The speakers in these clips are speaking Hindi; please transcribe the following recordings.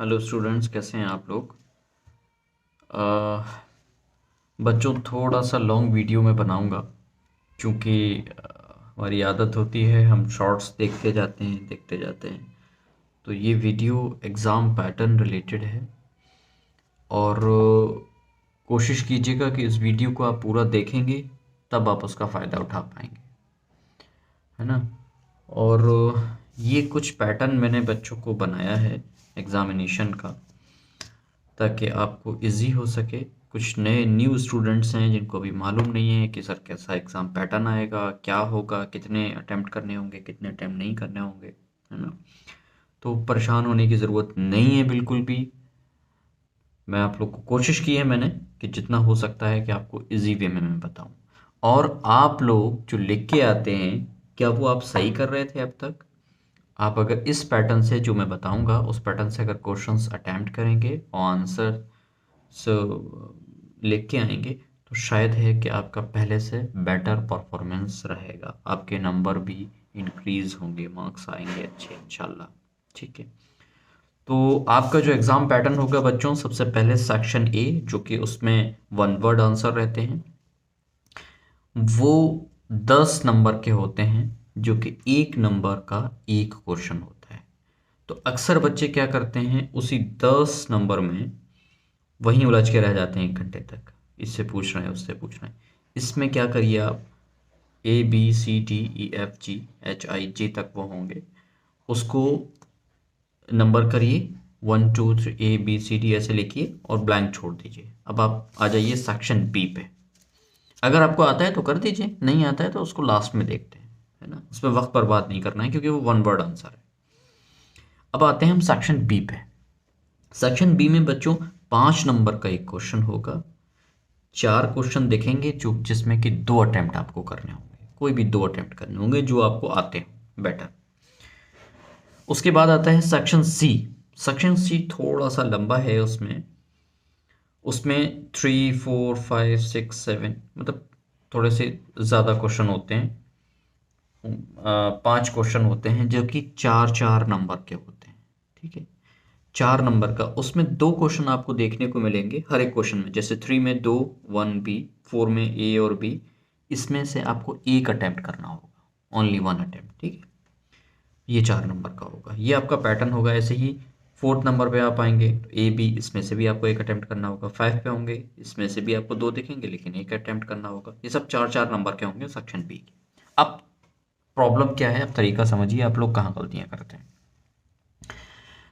हेलो स्टूडेंट्स, कैसे हैं आप लोग। अ, बच्चों, थोड़ा सा लॉन्ग वीडियो में बनाऊंगा क्योंकि हमारी आदत होती है, हम शॉर्ट्स देखते जाते हैं। तो ये वीडियो एग्ज़ाम पैटर्न रिलेटेड है और कोशिश कीजिएगा कि इस वीडियो को आप पूरा देखेंगे तब आप उसका फ़ायदा उठा पाएंगे, है ना। और ये कुछ पैटर्न मैंने बच्चों को बनाया है एग्ज़ामिनेशन का, ताकि आपको इजी हो सके। कुछ नए न्यू स्टूडेंट्स हैं जिनको अभी मालूम नहीं है कि सर कैसा एग्ज़ाम पैटर्न आएगा, क्या होगा, कितने अटेम्प्ट करने होंगे, कितने अटेम्प्ट नहीं करने होंगे, है ना। तो परेशान होने की ज़रूरत नहीं है बिल्कुल भी। मैं आप लोग को कोशिश की है मैंने कि जितना हो सकता है कि आपको इजी वे में मैं बताऊं। और आप लोग जो लिख के आते हैं, क्या वो आप सही कर रहे थे अब तक? आप अगर इस पैटर्न से जो मैं बताऊंगा उस पैटर्न से अगर क्वेश्चंस अटेम्प्ट करेंगे और आंसर लिख के आएंगे तो शायद है कि आपका पहले से बेटर परफॉर्मेंस रहेगा, आपके नंबर भी इंक्रीज होंगे, मार्क्स आएंगे अच्छे इंशाल्लाह। ठीक है। तो आपका जो एग्ज़ाम पैटर्न होगा बच्चों, सबसे पहले सेक्शन ए, जो कि उसमें वन वर्ड आंसर रहते हैं, वो 10 नंबर के होते हैं, जो कि एक नंबर का एक क्वेश्चन होता है। तो अक्सर बच्चे क्या करते हैं, उसी 10 नंबर में वहीं उलझ के रह जाते हैं 1 घंटे तक, इससे पूछ रहे हैं उससे पूछ रहे हैं। इसमें क्या करिए आप, ABCDEFGHIJ तक वो होंगे, उसको नंबर करिए 1 2 3 ABCD ऐसे लिखिए और ब्लैंक छोड़ दीजिए। अब आप आ जाइए सेक्शन बी पे। अगर आपको आता है तो कर दीजिए, नहीं आता है तो उसको लास्ट में देखते हैं, है ना। उसमें वक्त बर्बाद नहीं करना है क्योंकि वो वन वर्ड आंसर है। अब आते हैं हम सेक्शन बी पे। सेक्शन बी में बच्चों 5 नंबर का एक क्वेश्चन होगा। 4 क्वेश्चन देखेंगे जो जिसमें कि 2 अटेम्प्ट आपको करने होंगे, कोई भी 2 अटेम्प्ट करने होंगे जो आपको आते हो बेटर। उसके बाद आता है सेक्शन सी। सेक्शन सी थोड़ा सा लंबा है, उसमें उसमें 3 4 5 6 7 मतलब थोड़े से ज़्यादा क्वेश्चन होते हैं। 5 क्वेश्चन होते हैं जो कि 4 4 नंबर के होते हैं। ठीक है। 4 नंबर का, उसमें 2 क्वेश्चन आपको देखने को मिलेंगे हर एक क्वेश्चन में। जैसे 3 में 2, 1B, 4 में A और B। इसमें से आपको एक अटेम्प्ट करना होगा, ओनली 1 अटेम्प्ट। ठीक है। ये 4 नंबर का होगा, ये आपका पैटर्न होगा। ऐसे ही 4th नंबर पे आप आएंगे तो A B, इसमें से भी आपको एक अटेम्प्ट करना होगा। 5 पे होंगे, इसमें से भी आपको 2 दिखेंगे लेकिन एक अटेम्प्ट करना होगा। ये सब 4 4 नंबर के होंगे सेक्शन बी के। अब प्रॉब्लम क्या है, अब तरीका समझिए आप लोग कहाँ गलतियां करते हैं।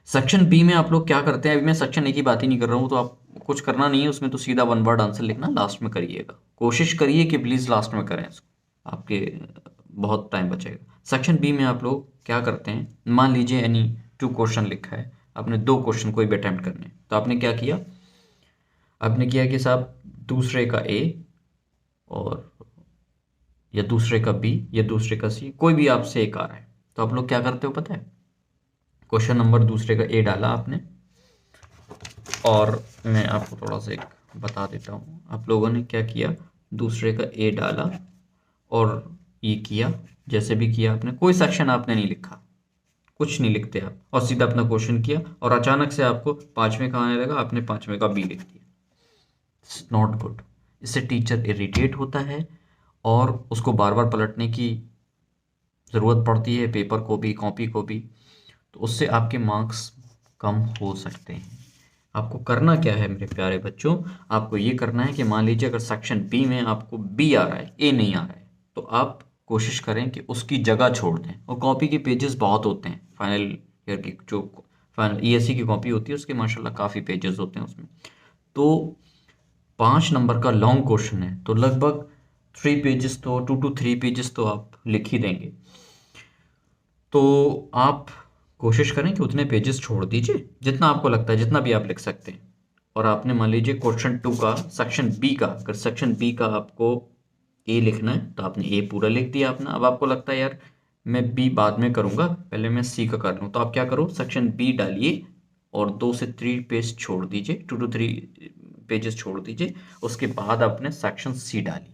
सेक्शन बी में आप लोग क्या करते हैं, अभी मैं सेक्शन ए की बात ही नहीं कर रहा हूँ, तो आप कुछ करना नहीं है उसमें, तो सीधा वन वर्ड आंसर लिखना लास्ट में करिएगा। कोशिश करिए कि प्लीज़ लास्ट में करें इसको, आपके बहुत टाइम बचेगा। सेक्शन बी में आप लोग क्या करते हैं, मान लीजिए एनी 2 क्वेश्चन लिखा है, आपने 2 क्वेश्चन कोई भी अटेम्प्ट करने हैं, तो आपने क्या किया, आपने किया कि साहब दूसरे का ए और या दूसरे का बी या दूसरे का सी, कोई भी आपसे एक आ रहा है, तो आप लोग क्या करते हो पता है, क्वेश्चन नंबर दूसरे का ए डाला आपने। और मैं आपको थोड़ा सा एक बता देता हूँ, आप लोगों ने क्या किया, दूसरे का ए डाला और ये किया, जैसे भी किया आपने, कोई सेक्शन आपने नहीं लिखा, कुछ नहीं लिखते आप, और सीधा अपना क्वेश्चन किया, और अचानक से आपको 5वें का आने लगा, आपने 5वें का बी लिख दिया। It's not good. इससे टीचर इरिटेट होता है और उसको बार बार पलटने की ज़रूरत पड़ती है, पेपर को भी कॉपी को भी। तो उससे आपके मार्क्स कम हो सकते हैं। आपको करना क्या है मेरे प्यारे बच्चों, आपको ये करना है कि मान लीजिए अगर सेक्शन बी में आपको बी आ रहा है, ए नहीं आ रहा है, तो आप कोशिश करें कि उसकी जगह छोड़ दें। और कॉपी के पेजेस बहुत होते हैं, फाइनल ईयर की जो फाइनल ईएससी की कॉपी होती है उसके माशाल्लाह काफ़ी पेजेस होते हैं उसमें। तो 5 नंबर का लॉन्ग क्वेश्चन है तो लगभग 3 पेजेस, तो 2 to 3 पेजेस तो आप लिख ही देंगे। तो आप कोशिश करें कि उतने पेजेस छोड़ दीजिए जितना आपको लगता है, जितना भी आप लिख सकते हैं। और आपने मान लीजिए क्वेश्चन 2 का, सेक्शन बी का, अगर सेक्शन बी का आपको ए लिखना है तो आपने ए पूरा लिख दिया अपना। अब आपको लगता है यार मैं बी बाद में करूंगा, पहले मैं सी का कर लूँ, तो आप क्या करो, सेक्शन बी डालिए और 2 से 3 पेज छोड़ दीजिए, 2 to 3 पेजेस छोड़ दीजिए। उसके बाद आपने सेक्शन सी डालिए।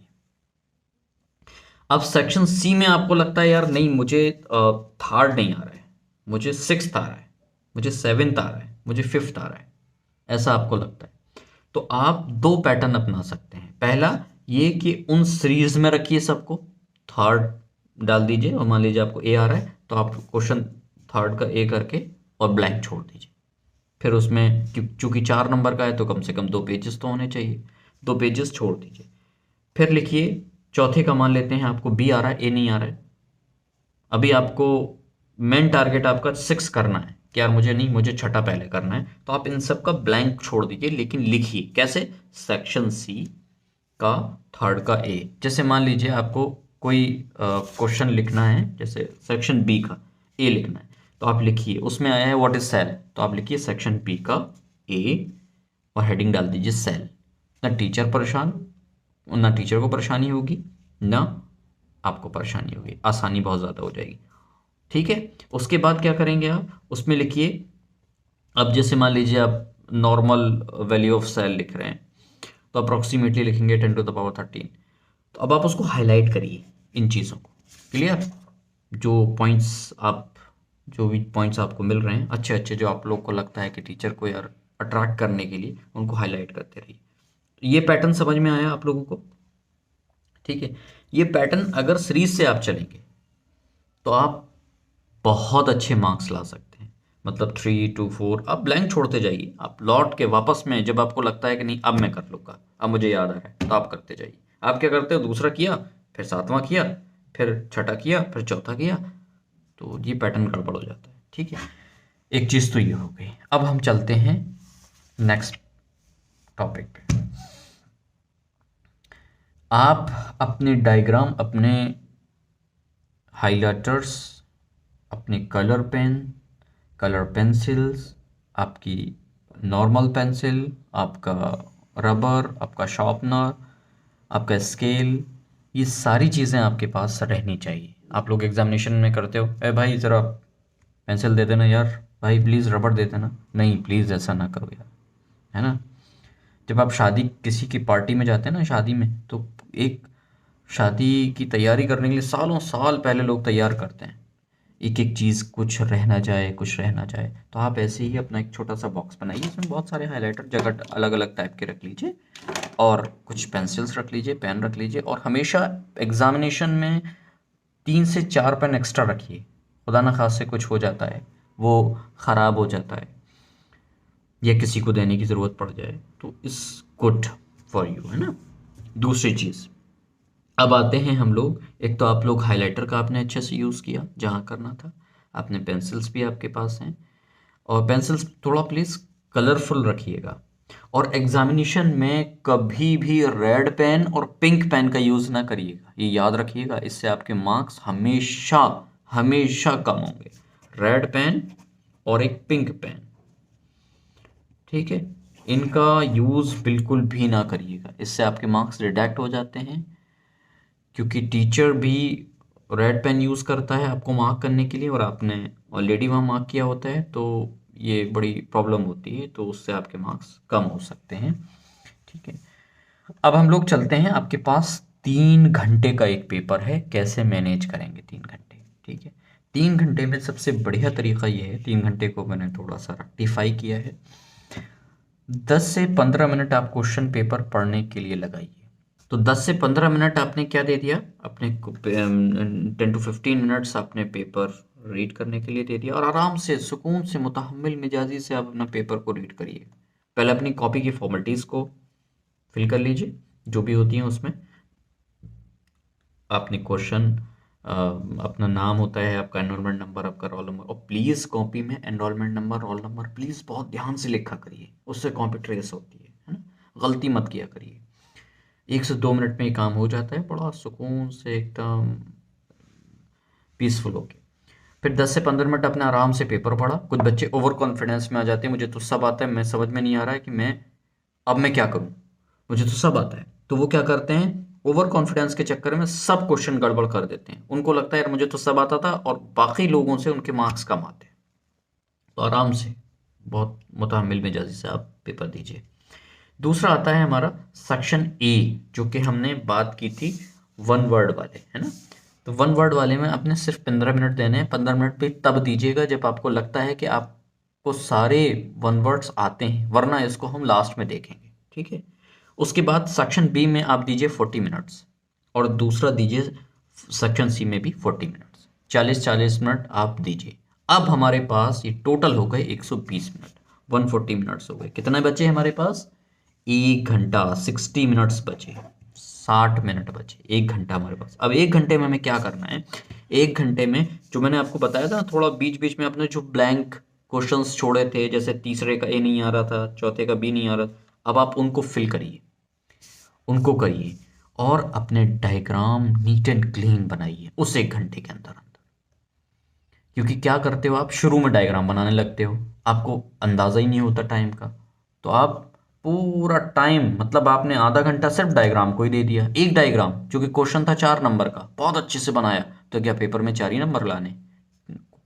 अब सेक्शन सी में आपको लगता है यार नहीं, मुझे थर्ड नहीं आ रहा है, मुझे 6th आ रहा है, मुझे 7th आ रहा है, मुझे 5th आ रहा है, ऐसा आपको लगता है, तो आप दो पैटर्न अपना सकते हैं। पहला ये कि उन सीरीज में रखिए सबको, थर्ड डाल दीजिए, और मान लीजिए आपको ए आ रहा है तो आप क्वेश्चन थर्ड का ए करके और ब्लैंक छोड़ दीजिए। फिर उसमें चूंकि 4 नंबर का है तो कम से कम 2 पेजेस तो होने चाहिए, 2 पेजेस छोड़ दीजिए। फिर लिखिए चौथे का, मान लेते हैं आपको बी आ रहा है, ए नहीं आ रहा है। अभी आपको मेन टारगेट आपका 6 करना है कि यार मुझे नहीं, मुझे छठा पहले करना है, तो आप इन सब का ब्लैंक छोड़ दीजिए, लेकिन लिखिए कैसे, सेक्शन सी का थर्ड का ए। जैसे मान लीजिए आपको कोई क्वेश्चन लिखना है, जैसे सेक्शन बी का ए लिखना है, तो आप लिखिए, उसमें आया है व्हाट इज सेल, तो आप लिखिए सेक्शन बी का ए और हेडिंग डाल दीजिए सेल। ना टीचर परेशान, ना टीचर को परेशानी होगी, ना आपको परेशानी होगी, आसानी बहुत ज़्यादा हो जाएगी। ठीक है, उसके बाद क्या करेंगे आप, उसमें लिखिए, अब जैसे मान लीजिए आप नॉर्मल वैल्यू ऑफ सेल लिख रहे हैं, तो अप्रोक्सीमेटली लिखेंगे 10⁻13। तो अब आप उसको हाईलाइट करिए इन चीज़ों को, क्लियर, जो पॉइंट्स आप, जो भी पॉइंट्स आपको मिल रहे हैं अच्छे अच्छे, जो आप लोग को लगता है कि टीचर को यार अट्रैक्ट करने के लिए, उनको हाईलाइट करते रहिए। ये पैटर्न समझ में आया आप लोगों को? ठीक है, ये पैटर्न अगर सीरीज से आप चलेंगे तो आप बहुत अच्छे मार्क्स ला सकते हैं। मतलब 3 2 4 आप ब्लैंक छोड़ते जाइए, आप लौट के वापस में जब आपको लगता है कि नहीं अब मैं कर लूँगा, अब मुझे याद आ रहा है, तो आप करते जाइए। आप क्या करते हो, दूसरा किया, फिर सातवां किया, फिर छठा किया, फिर चौथा किया, तो ये पैटर्न गड़बड़ हो जाता है। ठीक है, एक चीज़ तो ये हो गई। अब हम चलते हैं नेक्स्ट टॉपिक पे। आप अपने डायग्राम, अपने हाइलाइटर्स, अपने कलर पेन, कलर पेंसिल्स, आपकी नॉर्मल पेंसिल, आपका रबर, आपका शार्पनर, आपका स्केल, ये सारी चीज़ें आपके पास रहनी चाहिए। आप लोग एग्जामिनेशन में करते हो, ए भाई ज़रा पेंसिल दे देना यार, भाई प्लीज़ रबर दे देना, नहीं प्लीज़ ऐसा ना करो यार, है ना। जब आप शादी किसी की पार्टी में जाते हैं ना, शादी में, तो एक शादी की तैयारी करने के लिए सालों साल पहले लोग तैयार करते हैं, एक एक चीज़, कुछ रह ना जाए, कुछ रह ना जाए। तो आप ऐसे ही अपना एक छोटा सा बॉक्स बनाइए, इसमें बहुत सारे हाइलाइटर जगह अलग अलग टाइप के रख लीजिए, और कुछ पेंसिल्स रख लीजिए, पेन रख लीजिए, और हमेशा एग्जामिनेशन में 3 से 4 पेन एक्स्ट्रा रखिए। खुदा ना खास से कुछ हो जाता है, वो ख़राब हो जाता है, या किसी को देने की ज़रूरत पड़ जाए, तो इस गुड फॉर यू, है ना। दूसरी चीज़, अब आते हैं हम लोग, एक तो आप लोग हाइलाइटर का आपने अच्छे से यूज़ किया जहाँ करना था, आपने पेंसिल्स भी आपके पास हैं, और पेंसिल्स थोड़ा प्लीज़ कलरफुल रखिएगा। और एग्जामिनेशन में कभी भी रेड पेन और पिंक पेन का यूज़ ना करिएगा, ये याद रखिएगा, इससे आपके मार्क्स हमेशा हमेशा कम होंगे। रेड पेन और एक पिंक पेन, ठीक है, इनका यूज़ बिल्कुल भी ना करिएगा, इससे आपके मार्क्स रिडक्ट हो जाते हैं, क्योंकि टीचर भी रेड पेन यूज़ करता है आपको मार्क करने के लिए, और आपने ऑलरेडी वहाँ मार्क किया होता है, तो ये बड़ी प्रॉब्लम होती है, तो उससे आपके मार्क्स कम हो सकते हैं। ठीक है, अब हम लोग चलते हैं, आपके पास 3 घंटे का एक पेपर है, कैसे मैनेज करेंगे 3 घंटे। ठीक है, 3 घंटे में सबसे बढ़िया तरीका ये है, 3 घंटे को मैंने थोड़ा सा रेक्टिफाई किया है, 10 से 15 मिनट आप क्वेश्चन पेपर पढ़ने के लिए लगाइए। तो 10 से 15 मिनट आपने क्या दे दिया, अपने 10 to 15 मिनट्स आपने पेपर रीड करने के लिए दे दिया, और आराम से सुकून से मुतहम्मिल मिजाजी से आप अपना पेपर को रीड करिए। पहले अपनी कॉपी की फॉर्मेलिटीज़ को फिल कर लीजिए, जो भी होती हैं उसमें आपने क्वेश्चन, अपना नाम होता है, आपका एनरोलमेंट नंबर, आपका रोल नंबर, और प्लीज़ कॉपी में enrolment number, roll number please बहुत ध्यान से लिखा करिए, उससे कॉपी ट्रेस होती है ना, गलती मत किया करिए। 1 से 2 मिनट में ये काम हो जाता है, बड़ा सुकून से एकदम पीसफुल होके। फिर 10 से 15 मिनट अपने आराम से पेपर पढ़ा। कुछ बच्चे ओवर कॉन्फिडेंस में आ जाते हैं, मुझे तो सब आता है, मैं समझ में नहीं आ रहा है कि मैं क्या करूं, मुझे तो सब आता है, तो वो क्या करते हैं, ओवर कॉन्फिडेंस के चक्कर में सब क्वेश्चन गड़बड़ कर देते हैं। उनको लगता है यार मुझे तो सब आता था, और बाकी लोगों से उनके मार्क्स कम आते हैं। तो आराम से, बहुत मुतहम्मिल मिजाजी से आप पेपर दीजिए। दूसरा आता है हमारा सेक्शन ए, जो कि हमने बात की थी 1 वर्ड वाले, है ना। तो 1 वर्ड वाले में आपने सिर्फ 15 मिनट देने हैं। 15 मिनट भी तब दीजिएगा जब आपको लगता है कि आप को सारे वन वर्ड्स आते हैं, वरना इसको हम लास्ट में देखेंगे, ठीक है। उसके बाद सेक्शन बी में आप दीजिए 40 मिनट्स, और दूसरा दीजिए सेक्शन सी में भी 40 मिनट्स, 40-40 मिनट आप दीजिए। अब हमारे पास ये टोटल हो गए 120 मिनट, 140 मिनट्स हो गए। कितने बचे हमारे पास? 1 घंटा 60 मिनट्स बचे, 60 मिनट बचे, 1 घंटा हमारे पास। अब 1 घंटे में हमें क्या करना है? 1 घंटे में जो मैंने आपको बताया था थोड़ा बीच बीच में अपने जो ब्लैंक क्वेश्चंस छोड़े थे, जैसे तीसरे का ए नहीं आ रहा था, चौथे का बी नहीं आ रहा, अब आप उनको फिल करिए, उनको करिए, और अपने डायग्राम नीट एंड क्लीन बनाइए उस 1 घंटे के अंदर अंदर। क्योंकि क्या करते हो आप, शुरू में डायग्राम बनाने लगते हो, आपको अंदाज़ा ही नहीं होता टाइम का, तो आप पूरा टाइम, मतलब आपने आधा घंटा सिर्फ डायग्राम को ही दे दिया। एक डायग्राम जो कि क्वेश्चन था 4 नंबर का, बहुत अच्छे से बनाया, तो क्या पेपर में 4 ही नंबर लाने?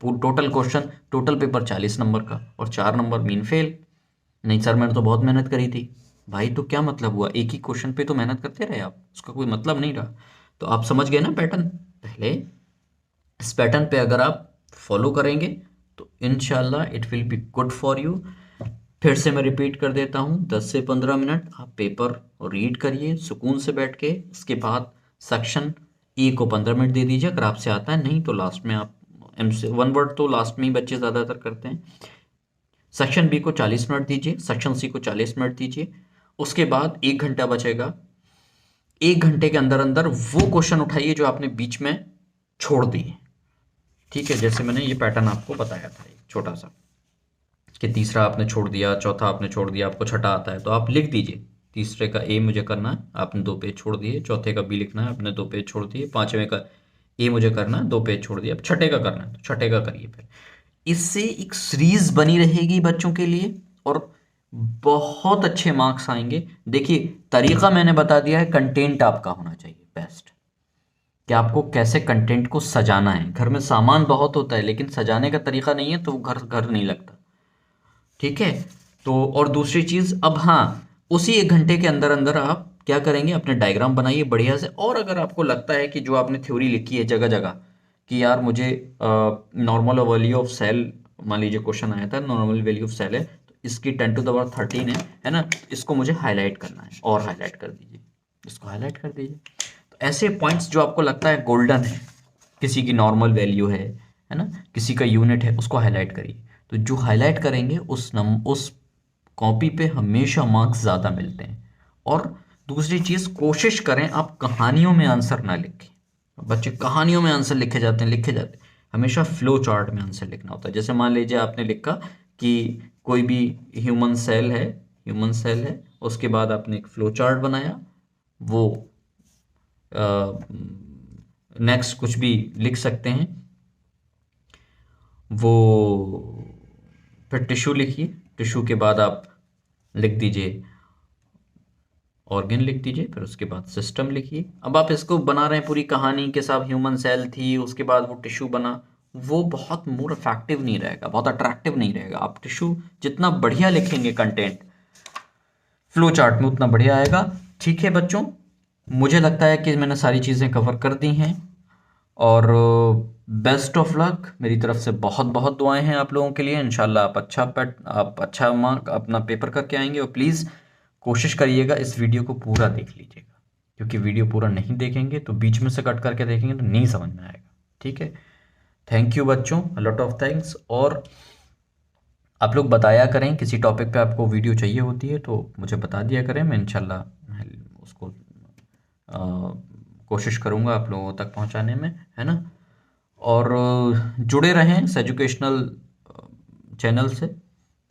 Total question, total paper 40 number का, और 4 नंबर मीन फेल। नहीं सर मैंने तो बहुत मेहनत करी थी। भाई तो क्या मतलब हुआ? एक ही क्वेश्चन पे तो मेहनत करते रहे आप, उसका कोई मतलब नहीं रहा। तो आप समझ गए ना पैटर्न? पहले इस पैटर्न पे अगर आप फॉलो करेंगे तो इंशाल्लाह it will be good for you. फिर से मैं रिपीट कर देता हूँ, 10 से 15 मिनट आप पेपर रीड करिए सुकून से बैठ के। उसके बाद सेक्शन ई को 15 मिनट दे दीजिए अगर आपसे आता है, नहीं तो लास्ट में आप एम से 1 वर्ड तो लास्ट में ही बच्चे ज़्यादातर करते हैं। सेक्शन बी को 40 मिनट दीजिए, सेक्शन सी को 40 मिनट दीजिए। उसके बाद 1 घंटा बचेगा, 1 घंटे के अंदर अंदर वो क्वेश्चन उठाइए जो आपने बीच में छोड़ दिए, ठीक है। जैसे मैंने ये पैटर्न आपको बताया था एक छोटा सा, कि तीसरा आपने छोड़ दिया, चौथा आपने छोड़ दिया, आपको छठा आता है तो आप लिख दीजिए, तीसरे का ए मुझे करना है, आपने 2 पेज छोड़ दिए, चौथे का बी लिखना है, आपने 2 पेज छोड़ दिए, पांचवें का ए मुझे करना है, 2 पेज छोड़ दिए, अब छठे का करना है तो छठे का करिए। फिर इससे एक सीरीज बनी रहेगी बच्चों के लिए, और बहुत अच्छे मार्क्स आएंगे। देखिए तरीका मैंने बता दिया है, कंटेंट आपका होना चाहिए बेस्ट, कि आपको कैसे कंटेंट को सजाना है। घर में सामान बहुत होता है लेकिन सजाने का तरीका नहीं है तो वो घर घर नहीं लगता, ठीक है। तो और दूसरी चीज़, अब हाँ, उसी 1 घंटे के अंदर अंदर आप क्या करेंगे, अपने डायग्राम बनाइए बढ़िया से। और अगर आपको लगता है कि जो आपने थ्योरी लिखी है जगह जगह, कि यार मुझे नॉर्मल वैल्यू ऑफ सेल, मान लीजिए क्वेश्चन आया था नॉर्मल वैल्यू ऑफ सेल है तो इसकी 10⁻13 है ना, इसको मुझे हाईलाइट करना है, और हाईलाइट कर दीजिए, इसको हाईलाइट कर दीजिए। तो ऐसे पॉइंट्स जो आपको लगता है गोल्डन है, किसी की नॉर्मल वैल्यू है ना, किसी का यूनिट है, उसको हाईलाइट करिए। तो जो हाईलाइट करेंगे उस कॉपी पे हमेशा मार्क्स ज़्यादा मिलते हैं। और दूसरी चीज़, कोशिश करें आप कहानियों में आंसर ना लिखें। बच्चे कहानियों में आंसर लिखे जाते हैं, हमेशा फ्लो चार्ट में आंसर लिखना होता है। जैसे मान लीजिए आपने लिखा कि कोई भी ह्यूमन सेल है, उसके बाद आपने एक फ्लो चार्ट बनाया, वो नेक्स्ट कुछ भी लिख सकते हैं, वो फिर टिश्यू लिखिए, टिश्यू के बाद आप लिख दीजिए ऑर्गन, लिख दीजिए, फिर उसके बाद सिस्टम लिखिए। अब आप इसको बना रहे हैं पूरी कहानी के साथ, ह्यूमन सेल थी, उसके बाद वो टिश्यू बना, वो बहुत मोर इफेक्टिव नहीं रहेगा, बहुत अट्रैक्टिव नहीं रहेगा। आप टिश्यू जितना बढ़िया लिखेंगे कंटेंट फ्लो चार्ट में, उतना बढ़िया आएगा, ठीक है बच्चों। मुझे लगता है कि मैंने सारी चीज़ें कवर कर दी हैं, और बेस्ट ऑफ लक, मेरी तरफ से बहुत बहुत दुआएं हैं आप लोगों के लिए। इंशाल्लाह आप अच्छा मार्क अपना पेपर करके आएंगे। और प्लीज़ कोशिश करिएगा इस वीडियो को पूरा देख लीजिएगा, क्योंकि वीडियो पूरा नहीं देखेंगे तो बीच में से कट करके देखेंगे तो नहीं समझ में आएगा, ठीक है। थैंक यू बच्चों, लॉट ऑफ थैंक्स। और आप लोग बताया करें, किसी टॉपिक पे आपको वीडियो चाहिए होती है तो मुझे बता दिया करें, मैं इंशाल्लाह उसको कोशिश करूँगा आप लोगों तक पहुँचाने में, है ना। और जुड़े रहें इस एजुकेशनल चैनल से,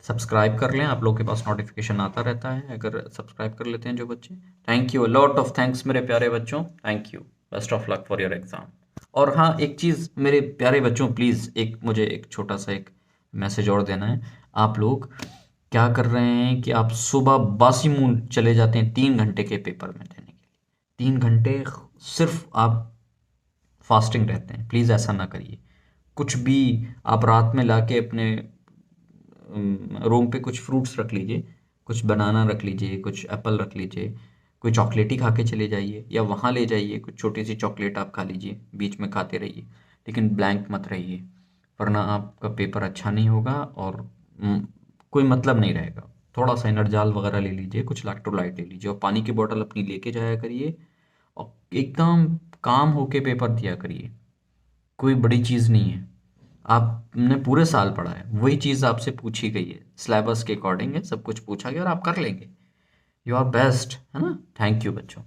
सब्सक्राइब कर लें, आप लोग के पास नोटिफिकेशन आता रहता है अगर सब्सक्राइब कर लेते हैं जो बच्चे। Thank you, lot of thanks मेरे प्यारे बच्चों, thank you, best of luck for your exam. और हाँ, एक चीज़ मेरे प्यारे बच्चों, प्लीज़ मुझे एक छोटा सा एक मैसेज और देना है। आप लोग क्या कर रहे हैं कि आप सुबह बासी मुंह चले जाते हैं 3 घंटे के पेपर में देने के लिए, 3 घंटे सिर्फ आप फास्टिंग रहते हैं। प्लीज़ ऐसा ना करिए। कुछ भी आप रात में लाके अपने रूम पे कुछ फ्रूट्स रख लीजिए, कुछ बनाना रख लीजिए, कुछ एप्पल रख लीजिए, कोई चॉकलेट ही खा के चले जाइए, या वहाँ ले जाइए कुछ छोटी सी चॉकलेट आप खा लीजिए, बीच में खाते रहिए, लेकिन ब्लैंक मत रहिए, वरना आपका पेपर अच्छा नहीं होगा और कोई मतलब नहीं रहेगा। थोड़ा सा एनर्जाल वगैरह ले लीजिए, कुछ इलेक्ट्रोलाइट ले लीजिए और पानी की बोतल अपनी लेके जाया करिए और एकदम काम होके पेपर दिया करिए। कोई बड़ी चीज़ नहीं है, आपने पूरे साल पढ़ा है, वही चीज़ आपसे पूछी गई है, सिलेबस के अकॉर्डिंग है, सब कुछ पूछा गया और आप कर लेंगे। यू आर बेस्ट, है ना। थैंक यू बच्चों।